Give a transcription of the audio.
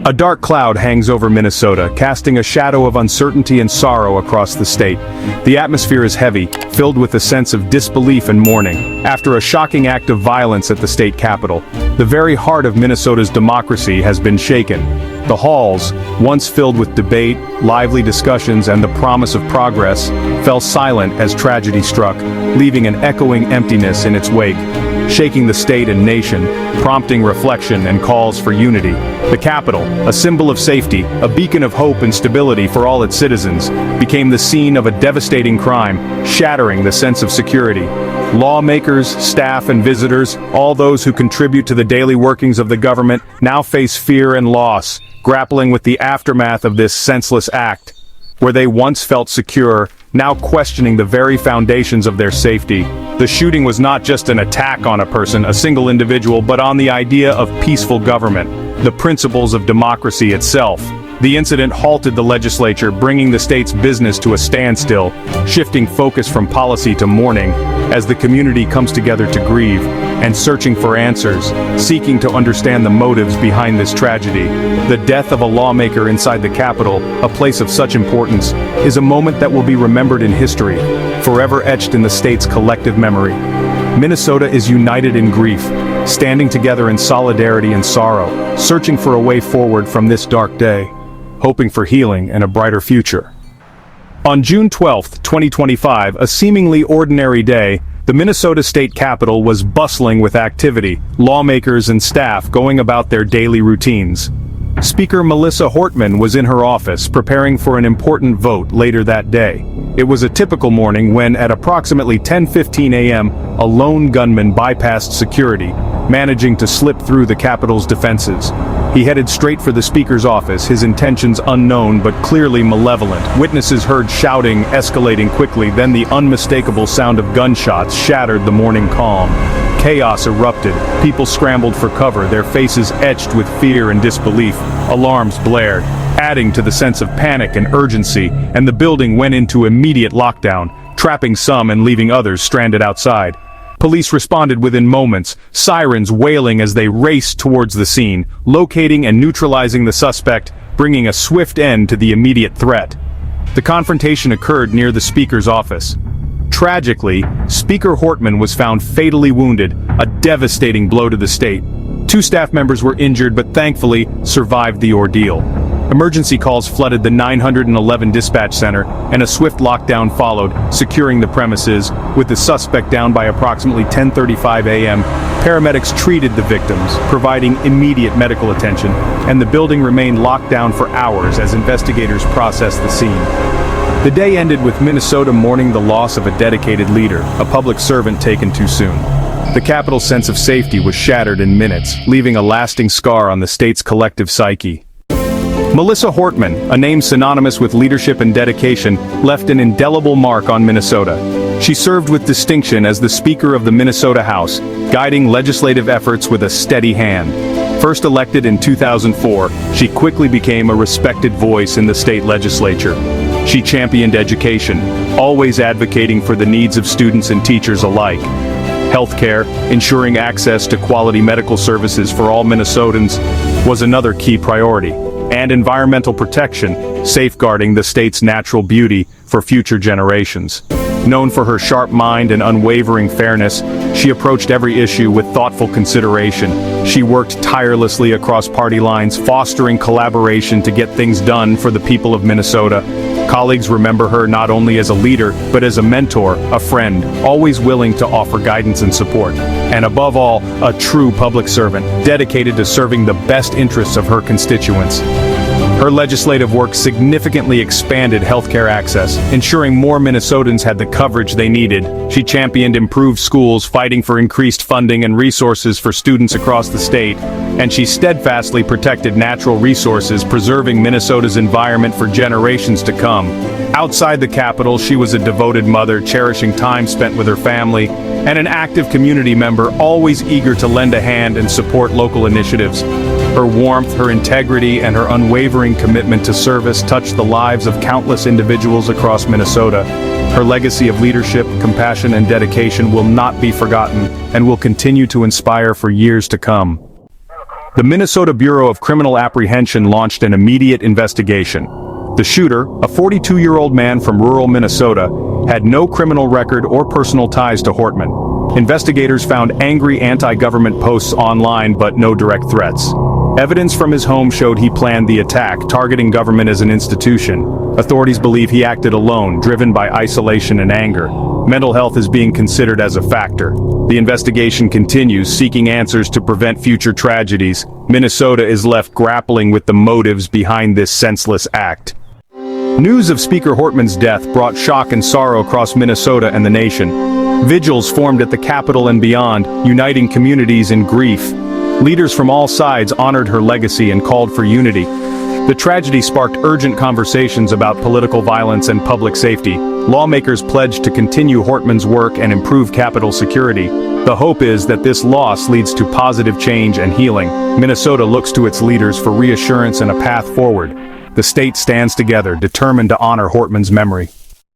A dark cloud hangs over Minnesota, casting a shadow of uncertainty and sorrow across the state. The atmosphere is heavy, filled with a sense of disbelief and mourning, after a shocking act of violence at the state capitol. The very heart of Minnesota's democracy has been shaken. The halls, once filled with debate, lively discussions, and the promise of progress, fell silent as tragedy struck, leaving an echoing emptiness in its wake, shaking the state and nation, prompting reflection and calls for unity. The Capitol, a symbol of safety, a beacon of hope and stability for all its citizens, became the scene of a devastating crime, shattering the sense of security. Lawmakers, staff, and visitors, all those who contribute to the daily workings of the government, now face fear and loss, grappling with the aftermath of this senseless act. Where they once felt secure, now questioning the very foundations of their safety. The shooting was not just an attack on a person, a single individual, but on the idea of peaceful government, the principles of democracy itself. The incident halted the legislature, bringing the state's business to a standstill, shifting focus from policy to mourning, as the community comes together to grieve, and searching for answers, seeking to understand the motives behind this tragedy. The death of a lawmaker inside the Capitol, a place of such importance, is a moment that will be remembered in history, forever etched in the state's collective memory. Minnesota is united in grief, standing together in solidarity and sorrow, searching for a way forward from this dark day, hoping for healing and a brighter future. On June 12, 2025, a seemingly ordinary day, the Minnesota State Capitol was bustling with activity, lawmakers and staff going about their daily routines. Speaker Melissa Hortman was in her office preparing for an important vote later that day. It was a typical morning when, at approximately 10:15 a.m., a lone gunman bypassed security, managing to slip through the Capitol's defenses. He headed straight for the Speaker's office, his intentions unknown but clearly malevolent. Witnesses heard shouting escalating quickly, then the unmistakable sound of gunshots shattered the morning calm. Chaos erupted, people scrambled for cover, their faces etched with fear and disbelief. Alarms blared, adding to the sense of panic and urgency, and the building went into immediate lockdown, trapping some and leaving others stranded outside. Police responded within moments, sirens wailing as they raced towards the scene, locating and neutralizing the suspect, bringing a swift end to the immediate threat. The confrontation occurred near the Speaker's office. Tragically, Speaker Hortman was found fatally wounded, a devastating blow to the state. 2 staff members were injured but thankfully survived the ordeal. Emergency calls flooded the 911 dispatch center, and a swift lockdown followed, securing the premises. With the suspect down by approximately 10:35 a.m., paramedics treated the victims, providing immediate medical attention, and the building remained locked down for hours as investigators processed the scene. The day ended with Minnesota mourning the loss of a dedicated leader, a public servant taken too soon. The Capitol's sense of safety was shattered in minutes, leaving a lasting scar on the state's collective psyche. Melissa Hortman, a name synonymous with leadership and dedication, left an indelible mark on Minnesota. She served with distinction as the Speaker of the Minnesota House, guiding legislative efforts with a steady hand. First elected in 2004, she quickly became a respected voice in the state legislature. She championed education, always advocating for the needs of students and teachers alike. Healthcare, ensuring access to quality medical services for all Minnesotans, was another key priority. And environmental protection, safeguarding the state's natural beauty for future generations. Known for her sharp mind and unwavering fairness, she approached every issue with thoughtful consideration. She worked tirelessly across party lines, fostering collaboration to get things done for the people of Minnesota. Colleagues remember her not only as a leader, but as a mentor, a friend, always willing to offer guidance and support. And above all, a true public servant, dedicated to serving the best interests of her constituents. Her legislative work significantly expanded healthcare access, ensuring more Minnesotans had the coverage they needed. She championed improved schools, fighting for increased funding and resources for students across the state. And she steadfastly protected natural resources, preserving Minnesota's environment for generations to come. Outside the Capitol, she was a devoted mother, cherishing time spent with her family, and an active community member, always eager to lend a hand and support local initiatives. Her warmth, her integrity, and her unwavering commitment to service touched the lives of countless individuals across Minnesota. Her legacy of leadership, compassion, and dedication will not be forgotten, and will continue to inspire for years to come. The Minnesota Bureau of Criminal Apprehension launched an immediate investigation. The shooter, a 42-year-old man from rural Minnesota, had no criminal record or personal ties to Hortman. Investigators found angry anti-government posts online but no direct threats. Evidence from his home showed he planned the attack, targeting government as an institution. Authorities believe he acted alone, driven by isolation and anger. Mental health is being considered as a factor. The investigation continues, seeking answers to prevent future tragedies. Minnesota is left grappling with the motives behind this senseless act. News of Speaker Hortman's death brought shock and sorrow across Minnesota and the nation. Vigils formed at the Capitol and beyond, uniting communities in grief. Leaders from all sides honored her legacy and called for unity. The tragedy sparked urgent conversations about political violence and public safety. Lawmakers pledged to continue Hortman's work and improve Capitol security. The hope is that this loss leads to positive change and healing. Minnesota looks to its leaders for reassurance and a path forward. The state stands together, determined to honor Hortman's memory.